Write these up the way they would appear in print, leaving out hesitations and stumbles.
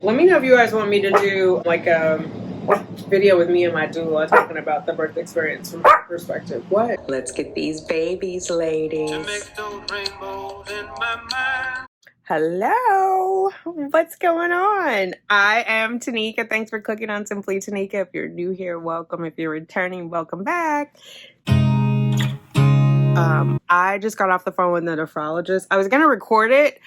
Let me know if you guys want me to do like a video with me and my doula talking about the birth experience from her perspective. What? Let's get these babies, ladies. Hello, what's going on? I am Tanika. Thanks for clicking on Simply Tanika. If you're new here, welcome. If you're returning, welcome back. I just got off the phone with the nephrologist. I was gonna record it,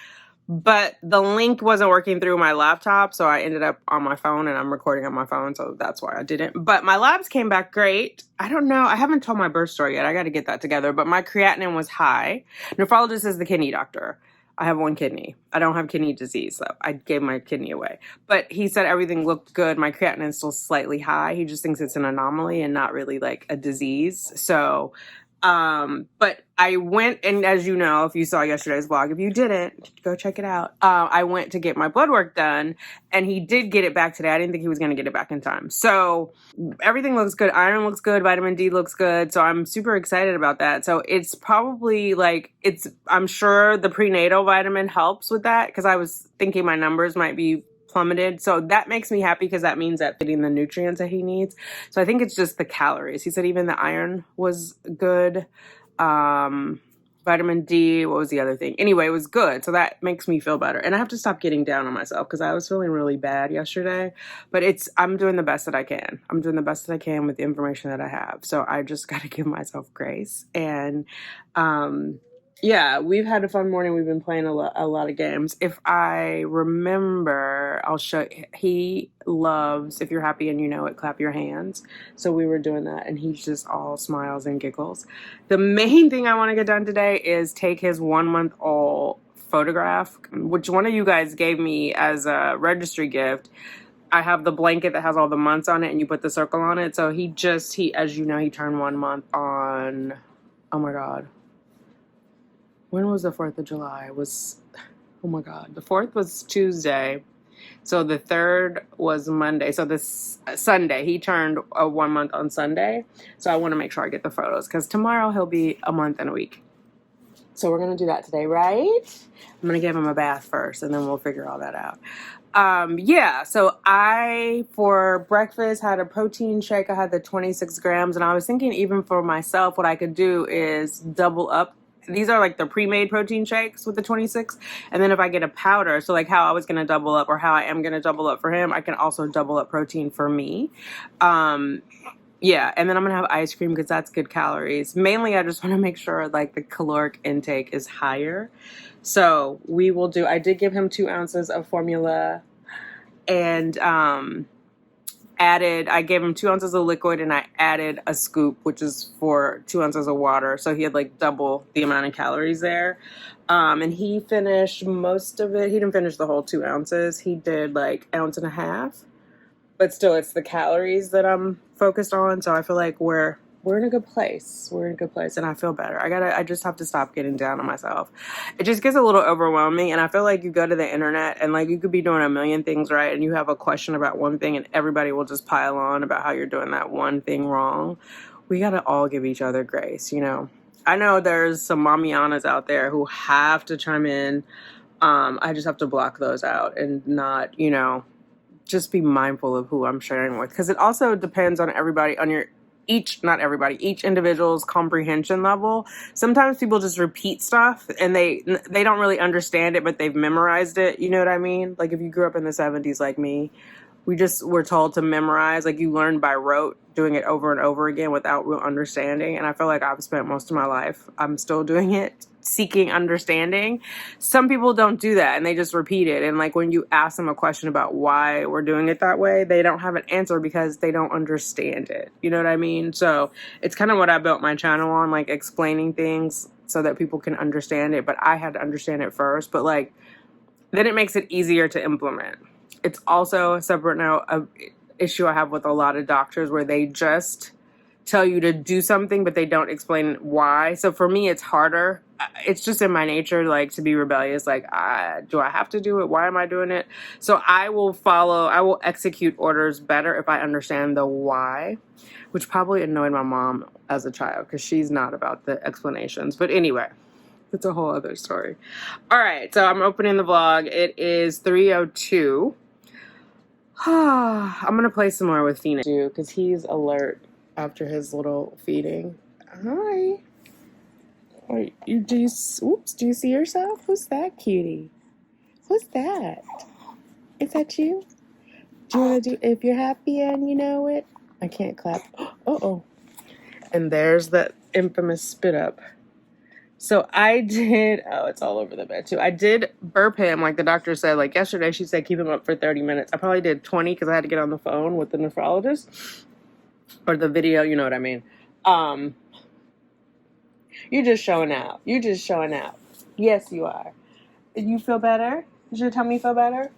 but the link wasn't working through my laptop, so I ended up on my phone, and I'm recording on my phone, so that's why I didn't. But my labs came back great. I don't know. I haven't told my birth story yet. I got to get that together. But my creatinine was high. Nephrologist is the kidney doctor. I have one kidney. I don't have kidney disease, though. I gave my kidney away. But he said everything looked good. My creatinine is still slightly high. He just thinks it's an anomaly and not really like a disease. So but I went, and as you know, if you saw yesterday's vlog, if you didn't, go check it out. I went to get my blood work done, and he did get it back today. I didn't think he was going to get it back in time. So everything looks good. Iron looks good. Vitamin D looks good. So I'm super excited about that. So it's probably like, I'm sure the prenatal vitamin helps with that, because I was thinking my numbers might be plummeted. So that makes me happy, because that means that getting the nutrients that he needs. So I think it's just the calories. He said even the iron was good. Vitamin D, what was the other thing? Anyway, it was good. So that makes me feel better. And I have to stop getting down on myself, because I was feeling really bad yesterday. But I'm doing the best that I can. I'm doing the best that I can with the information that I have. So I just got to give myself grace. And yeah, we've had a fun morning. We've been playing a lot of games. If I remember, I'll show. He loves, if you're happy and you know it, clap your hands. So we were doing that, and he's just all smiles and giggles. The main thing I want to get done today is take his 1-month-old photograph, which one of you guys gave me as a registry gift. I have the blanket that has all the months on it, and you put the circle on it. So he, as you know, he turned 1 month on, oh my God. When was the 4th of July? Oh my God. The 4th was Tuesday. So the 3rd was Monday. So this Sunday, he turned 1 month on Sunday. So I want to make sure I get the photos, because tomorrow he'll be a month and a week. So we're going to do that today, right? I'm going to give him a bath first, and then we'll figure all that out. Yeah, so I, for breakfast, had a protein shake. I had the 26 grams, and I was thinking even for myself, what I could do is double up. These are like the pre-made protein shakes with the 26. And then if I get a powder, so like how I was going to double up, or how I am going to double up for him, I can also double up protein for me. Yeah, and then I'm going to have ice cream, because that's good calories. Mainly, I just want to make sure like the caloric intake is higher. So we will do, I did give him 2 ounces of formula, and I gave him 2 ounces of liquid, and I added a scoop, which is for 2 ounces of water. So he had like double the amount of calories there. And he finished most of it. He didn't finish the whole 2 ounces. He did like 1.5 ounces. But still, it's the calories that I'm focused on. So I feel like we're in a good place. We're in a good place, and I feel better. I just have to stop getting down on myself. It just gets a little overwhelming, and I feel like you go to the internet, and like you could be doing a million things right, and you have a question about one thing, and everybody will just pile on about how you're doing that one thing wrong. We got to all give each other grace, you know. I know there's some mamianas out there who have to chime in. I just have to block those out and not, you know, just be mindful of who I'm sharing with, because it also depends on everybody, on each individual's comprehension level. Sometimes people just repeat stuff, and they don't really understand it, but they've memorized it. You know what I mean? Like if you grew up in the 70s like me, we just were told to memorize. Like you learn by rote, doing it over and over again without real understanding. And I feel like I've spent most of my life, I'm still doing it, seeking understanding. Some people don't do that, and they just repeat it. And like when you ask them a question about why we're doing it that way, they don't have an answer, because they don't understand it. You know what I mean? So it's kind of what I built my channel on, like explaining things so that people can understand it. But I had to understand it first. But like, then it makes it easier to implement. It's also a separate note of issue I have with a lot of doctors, where they just tell you to do something, but they don't explain why. So for me, it's harder. It's just in my nature, like, to be rebellious. Like, do I have to do it? Why am I doing it? So I will execute orders better if I understand the why, which probably annoyed my mom as a child, because she's not about the explanations. But anyway, it's a whole other story. All right, so I'm opening the vlog. It is 3:02. I'm gonna play some more with Phoenix too, because he's alert after his little feeding. Hi. Oops, do you see yourself? Who's that cutie? Who's that? Is that you? Do you want to do, if you're happy and you know it? I can't clap. Uh-oh. And there's that infamous spit up. So I did, oh, it's all over the bed too. I did burp him, like the doctor said. Like yesterday, she said keep him up for 30 minutes. I probably did 20 because I had to get on the phone with the nephrologist. Or the video, you know what I mean. You're just showing out. You're just showing out. Yes, you are. You feel better? Does your tummy feel better?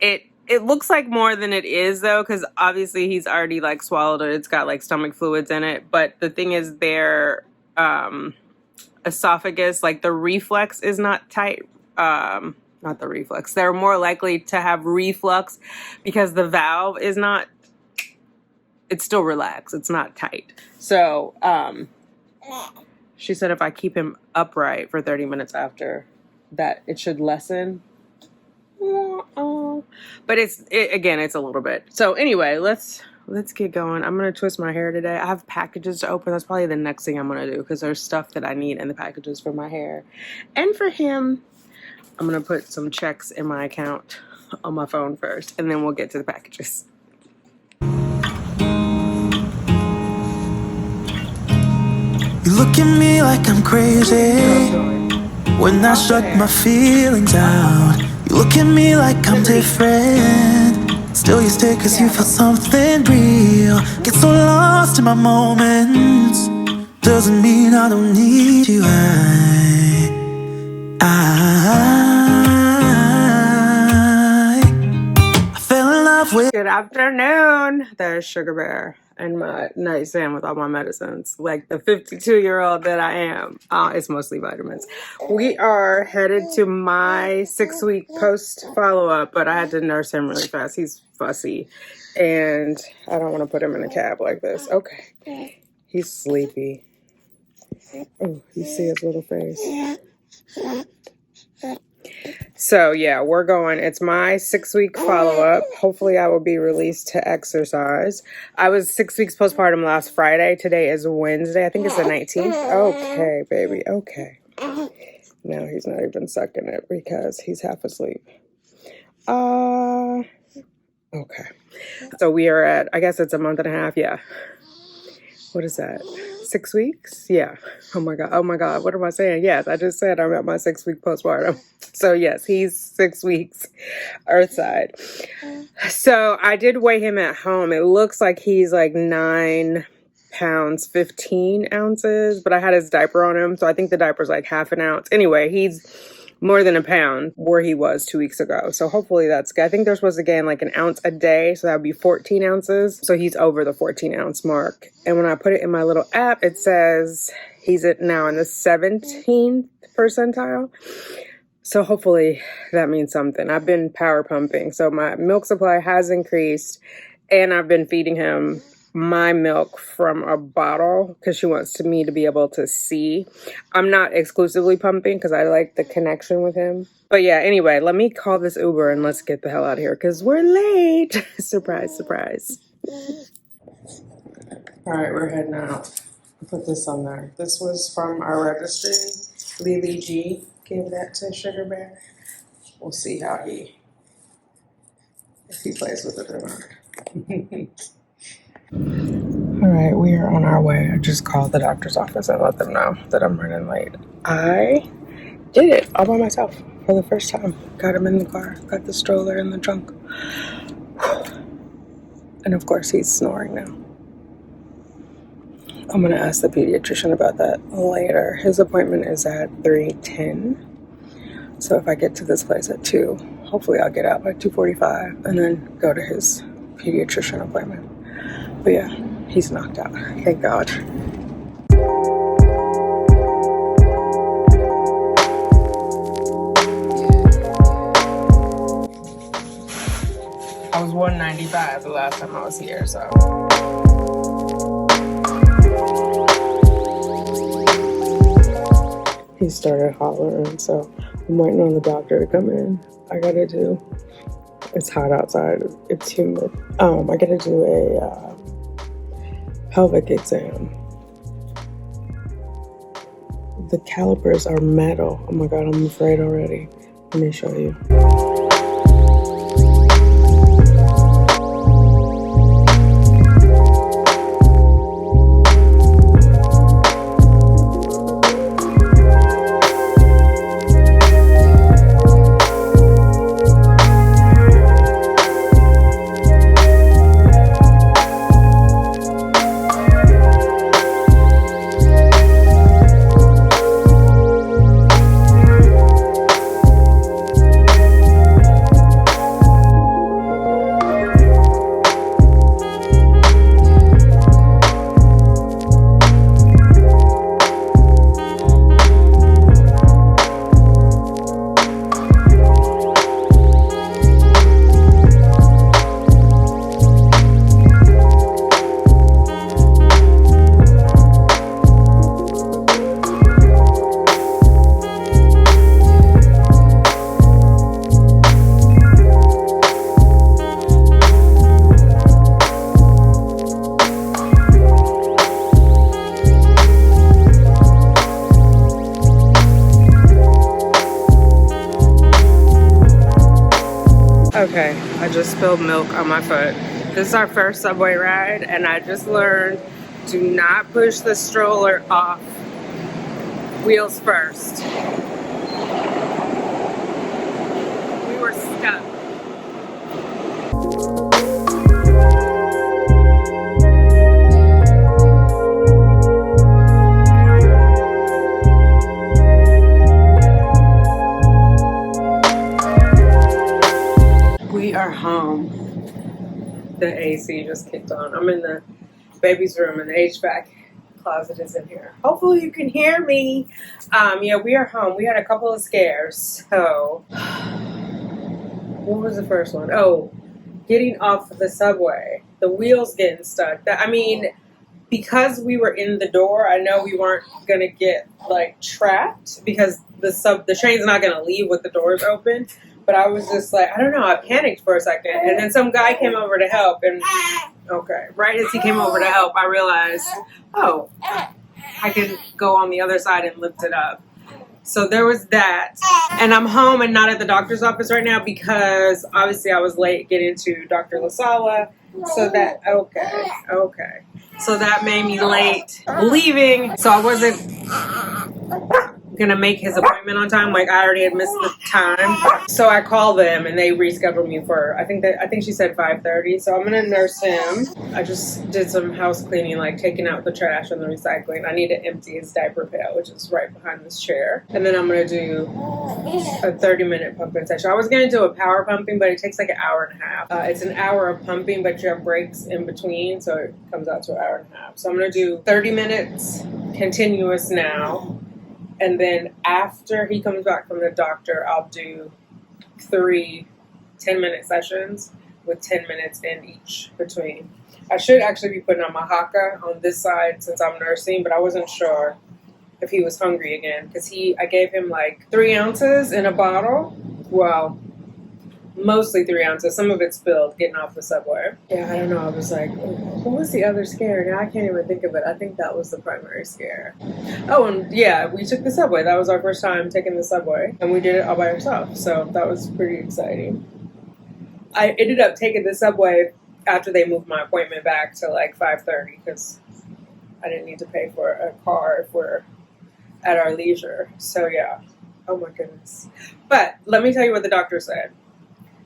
It looks like more than it is, though, because obviously he's already, like, swallowed it. It's got, like, stomach fluids in it. But the thing is, their esophagus, like, the reflex is not tight. Not the reflex. They're more likely to have reflux because the valve is not, it's still relaxed. It's not tight. So, she said if I keep him upright for 30 minutes after that, it should lessen. But again, it's a little bit. So anyway, let's get going. I'm going to twist my hair today. I have packages to open. That's probably the next thing I'm going to do because there's stuff that I need in the packages for my hair. And for him, I'm going to put some checks in my account on my phone first, and then we'll get to the packages. You look at me like I'm crazy when I shut my feelings out. You look at me like I'm different, still you stay cause you feel something real. Get so lost in my moments, doesn't mean I don't need you. I fell in love with. Good afternoon. There's Sugar Bear and my nightstand with all my medicines, like the 52-year-old that I am. It's mostly vitamins. We are headed to my 6-week post follow-up, but I had to nurse him really fast. He's fussy, and I don't want to put him in a cab like this. Okay. He's sleepy. Oh, you see his little face. So yeah, we're going. It's my 6-week follow-up. Hopefully I will be released to exercise. I was 6 weeks postpartum last Friday. Today is Wednesday. I think it's the 19th. Okay, baby. Okay. Now he's not even sucking it because he's half asleep. Okay. So we are at, I guess it's a month and a half. Yeah. What is that? 6 weeks? Yeah. Oh my God. What am I saying? Yes, I just said I'm at my 6-week postpartum. So yes, he's 6 weeks earthside. So I did weigh him at home. It looks like he's like 9 pounds, 15 ounces, but I had his diaper on him. So I think the diaper's like half an ounce. Anyway, he's more than a pound where he was 2 weeks ago. So hopefully that's good. I think they're supposed to gain like an ounce a day. So that would be 14 ounces. So he's over the 14 ounce mark. And when I put it in my little app, it says he's now in the 17th percentile. So hopefully that means something. I've been power pumping. So my milk supply has increased, and I've been feeding him my milk from a bottle because she wants me to be able to see. I'm not exclusively pumping because I like the connection with him. But yeah, anyway, let me call this Uber and let's get the hell out of here because we're late. Surprise, surprise. All right, we're heading out. I'll put this on there. This was from our registry. Lily G gave that to Sugar Bear. We'll see if he plays with it or not. All right, we are on our way. I just called the doctor's office and let them know that I'm running late. I did it all by myself for the first time. Got him in the car, got the stroller in the trunk. And of course, he's snoring now. I'm going to ask the pediatrician about that later. His appointment is at 3:10. So if I get to this place at 2, hopefully I'll get out by 2:45 and then go to his pediatrician appointment. But yeah, he's knocked out. Thank God. I was 195 the last time I was here, so. He started hollering, so I'm waiting on the doctor to come in. I gotta do It's hot outside. It's humid. I gotta do a pelvic exam. The calipers are metal. Oh my god, I'm afraid already. Let me show you. Okay, I just spilled milk on my foot. This is our first subway ride, and I just learned do not push the stroller off wheels first. We were stuck. We are home. The AC just kicked on. I'm in the baby's room and the HVAC closet is in here. Hopefully you can hear me. Yeah, we are home. We had a couple of scares. So, what was the first one? Oh, getting off the subway. The wheels getting stuck. I mean, because we were in the door, I know we weren't gonna get like trapped because the train's not gonna leave with the doors open. But I was just like, I don't know, I panicked for a second. And then some guy came over to help. And, okay, right as he came over to help, I realized, oh, I can go on the other side and lift it up. So there was that. And I'm home and not at the doctor's office right now because obviously I was late getting to Dr. LaSala. So that, okay. So that made me late leaving. So I wasn't gonna make his appointment on time. Like I already had missed the time. So I called them and they rescheduled me for, I think she said 5:30. So I'm gonna nurse him. I just did some house cleaning, like taking out the trash and the recycling. I need to empty his diaper pail, which is right behind this chair. And then I'm gonna do a 30-minute pumping session. I was gonna do a power pumping, but it takes like an hour and a half. It's an hour of pumping, but you have breaks in between, so it comes out to an hour and a half. So I'm gonna do 30 minutes continuous now. And then after he comes back from the doctor, I'll do 3 10-minute sessions with 10 minutes in each between. I should actually be putting on my haka on this side since I'm nursing, but I wasn't sure if he was hungry again because I gave him like 3 ounces in a bottle. Well, mostly 3 ounces. Some of it spilled getting off the subway. Yeah, I don't know. I was like, what was the other scare? Now I can't even think of it. I think that was the primary scare. Oh, and yeah, we took the subway. That was our first time taking the subway, and we did it all by ourselves. So that was pretty exciting. I ended up taking the subway after they moved my appointment back to like 5:30 because I didn't need to pay for a car if we're at our leisure. So yeah. Oh my goodness. But let me tell you what the doctor said.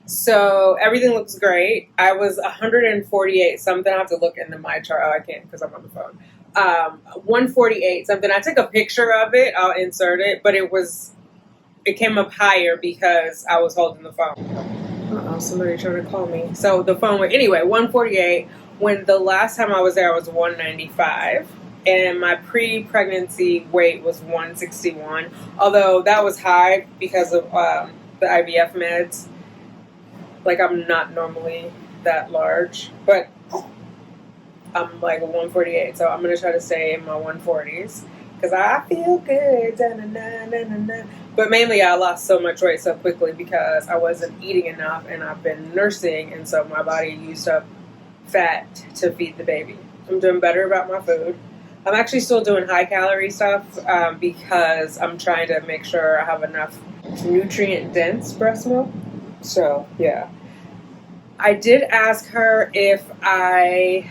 So everything looks great. I was 148 something. I have to look into my chart. Oh, I can't because I'm on the phone. 148 something. I took a picture of it. I'll insert it. But it came up higher because I was holding the phone. Uh-oh, somebody trying to call me. So the phone went, anyway, 148. When the last time I was there, I was 195. And my pre-pregnancy weight was 161. Although that was high because of the IVF meds. Like, I'm not normally that large, but I'm like 148, so I'm going to try to stay in my 140s. because I feel good. Da-na-na-na-na-na. But mainly I lost so much weight so quickly because I wasn't eating enough and I've been nursing, and so my body used up fat to feed the baby. I'm doing better about my food. I'm actually still doing high calorie stuff because I'm trying to make sure I have enough nutrient dense breast milk. So yeah, I did ask her if I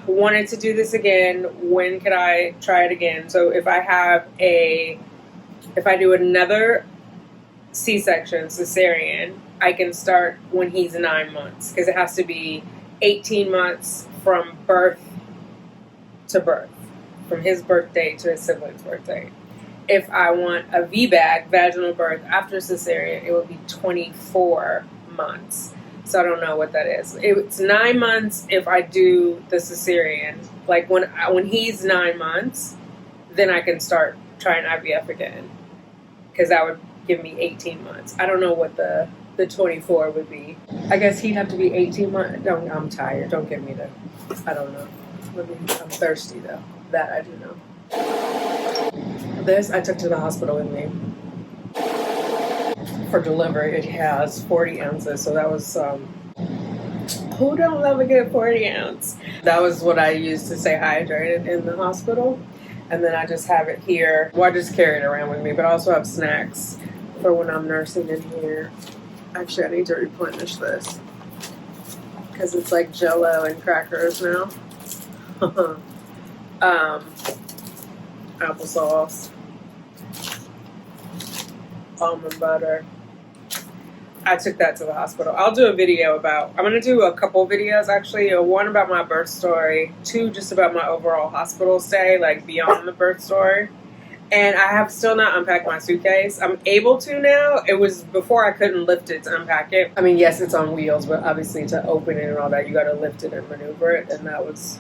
wanted to do this again, when could I try it again? So if I do another C-section, cesarean, I can start when he's 9 months, because it has to be 18 months from birth to birth, from his birthday to his sibling's birthday. If I want a VBAC, vaginal birth after cesarean, it would be 24 months. So I don't know what that is. It's 9 months if I do the cesarean. Like when he's 9 months, then I can start trying IVF again, because that would give me 18 months. I don't know what the 24 would be. I guess he'd have to be 18 months. I'm tired. Don't give me I don't know. I'm thirsty though. That I do know. This I took to the hospital with me for delivery. It has 40 ounces, so that was who don't love a good 40 ounce? That was what I used to stay hydrated in the hospital. And then I just have it here. Well, I just carry it around with me, but I also have snacks for when I'm nursing in here. Actually, I need to replenish this because it's like Jell-O and crackers now. Applesauce, almond butter. I took that to the hospital. I'll do a video I'm going to do a couple videos actually. One about my birth story, 2 just about my overall hospital stay, like beyond the birth story. And I have still not unpacked my suitcase. I'm able to now. It was before I couldn't lift it to unpack it. I mean, yes, it's on wheels, but obviously to open it and all that, you got to lift it and maneuver it. And that was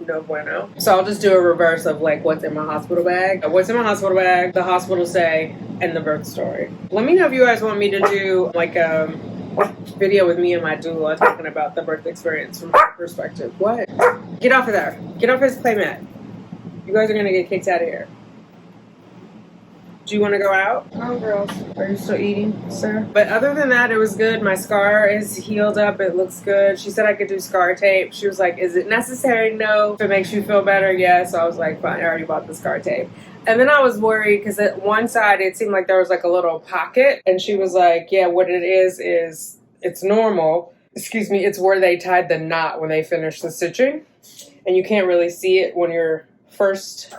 no bueno. So I'll just do a reverse of like what's in my hospital bag. What's in my hospital bag, the hospital stay, and the birth story. Let me know if you guys want me to do like a video with me and my doula talking about the birth experience from my perspective. What? Get off of there. Get off his playmat. You guys are going to get kicked out of here. Do you want to go out? Oh, girls. Are you still eating, sir? But other than that, it was good. My scar is healed up. It looks good. She said I could do scar tape. She was like, is it necessary? No. If it makes you feel better, yes. So I was like, fine. I already bought the scar tape. And then I was worried because at one side, it seemed like there was like a little pocket. And she was like, yeah, what it is it's normal. Excuse me. It's where they tied the knot when they finished the stitching. And you can't really see it when you're first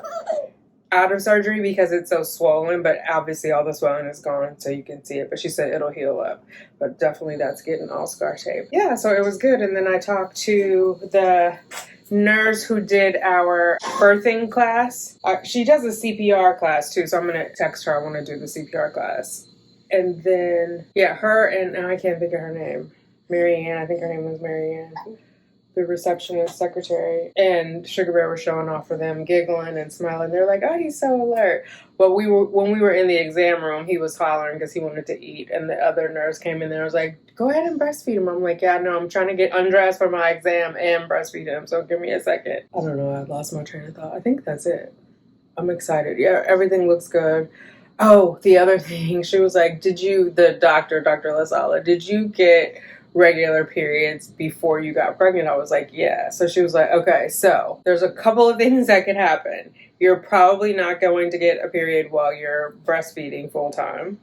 out of surgery because it's so swollen, but obviously all the swelling is gone so you can see it. But she said it'll heal up, but definitely that's getting all scar tape. Yeah, so it was good. And then I talked to the nurse who did our birthing class. She does a CPR class too, so I'm gonna text her. I want to do the CPR class. And then yeah, her and I can't think of her name, Marianne. I think her name was Marianne, the receptionist, secretary, and Sugar Bear was showing off for them, giggling and smiling. They're like, oh, he's so alert. But when we were in the exam room, he was hollering because he wanted to eat. And the other nurse came in there and was like, go ahead and breastfeed him. I'm like, yeah, no, I'm trying to get undressed for my exam and breastfeed him. So give me a second. I don't know. I lost my train of thought. I think that's it. I'm excited. Yeah, everything looks good. Oh, the other thing, she was like, Dr. Lasala, did you get regular periods before you got pregnant? I was like, yeah. So she was like, okay, so there's a couple of things that could happen. You're probably not going to get a period while you're breastfeeding full time.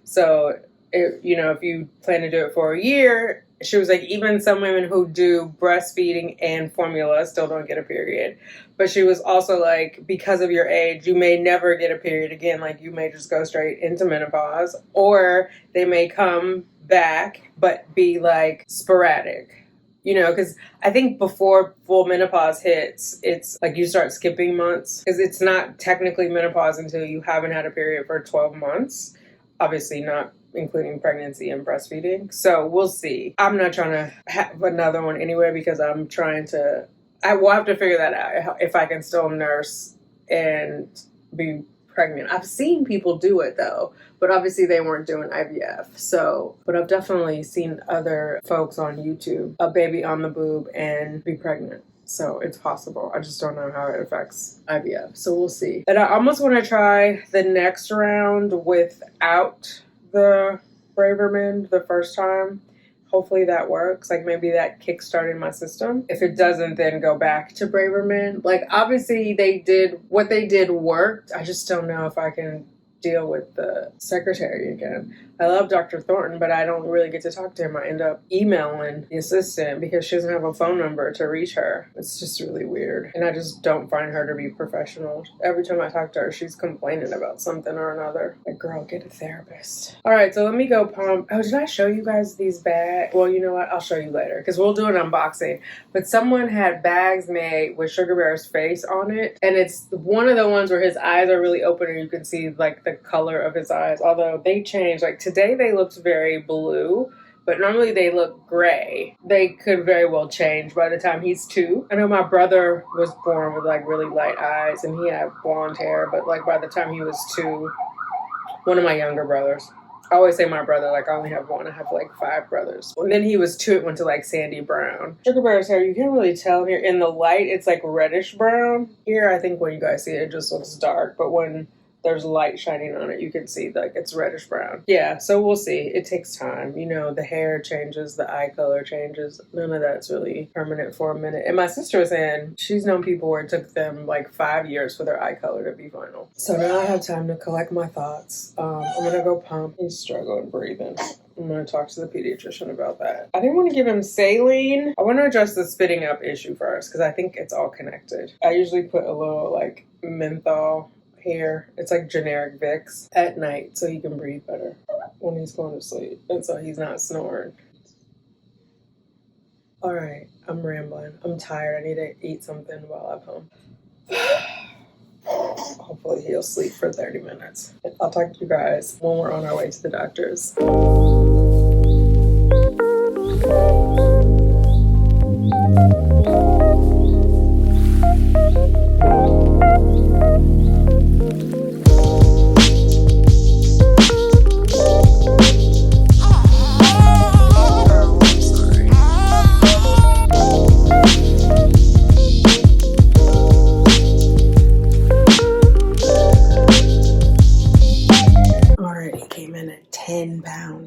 So, if you plan to do it for a year, she was like, even some women who do breastfeeding and formula still don't get a period. But she was also like, because of your age, you may never get a period again. Like you may just go straight into menopause, or they may come back but be like sporadic, because I think before full menopause hits, it's like you start skipping months because it's not technically menopause until you haven't had a period for 12 months, obviously not including pregnancy and breastfeeding. So we'll see. I'm not trying to have another one anyway because I will have to figure that out if I can still nurse and be pregnant. I've seen people do it though, but obviously they weren't doing IVF. So, but I've definitely seen other folks on YouTube, a baby on the boob and be pregnant. So it's possible. I just don't know how it affects IVF. So we'll see. And I almost want to try the next round without the Braverman the first time. Hopefully that works. Like maybe that kickstarted my system. If it doesn't, then go back to Braverman. Like obviously they did what they did worked. I just don't know if I can deal with the secretary again. I love Dr. Thornton, but I don't really get to talk to him. I end up emailing the assistant because she doesn't have a phone number to reach her. It's just really weird. And I just don't find her to be professional. Every time I talk to her, she's complaining about something or another. Like, girl, get a therapist. All right, so let me go pump. Oh, did I show you guys these bags? Well, you know what? I'll show you later because we'll do an unboxing. But someone had bags made with Sugar Bear's face on it. And it's one of the ones where his eyes are really open and you can see like the color of his eyes. Although they change. Like today they looked very blue, but normally they look gray. They could very well change by the time he's 2. I know my brother was born with like really light eyes and he had blonde hair, but like by the time he was 2, one of my younger brothers. I always say my brother, like I only have one. I have like 5 brothers. And then he was 2, it went to like sandy brown. Sugar Bear's hair, you can't really tell here. In the light, it's like reddish brown. Here, I think when you guys see it, it just looks dark. But when there's light shining on it, you can see like it's reddish brown. Yeah, so we'll see. It takes time. You know, the hair changes, the eye color changes. None of that's really permanent for a minute. And my sister was saying she's known people where it took them like 5 years for their eye color to be final. So now I have time to collect my thoughts. I'm gonna go pump. He's struggling breathing. I'm going to talk to the pediatrician about that. I didn't want to give him saline. I want to address the spitting up issue first because I think it's all connected. I usually put a little like menthol here. It's like generic Vicks at night so he can breathe better when he's going to sleep and so he's not snoring. All right, I'm rambling. I'm tired. I need to eat something while I pump. Hopefully he'll sleep for 30 minutes. I'll talk to you guys when we're on our way to the doctor's.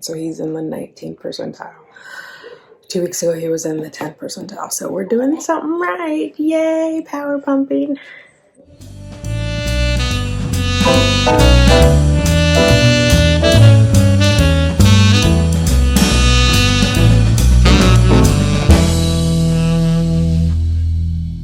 So he's in the 19th percentile. 2 weeks ago, he was in the 10th percentile. So we're doing something right. Yay, power pumping.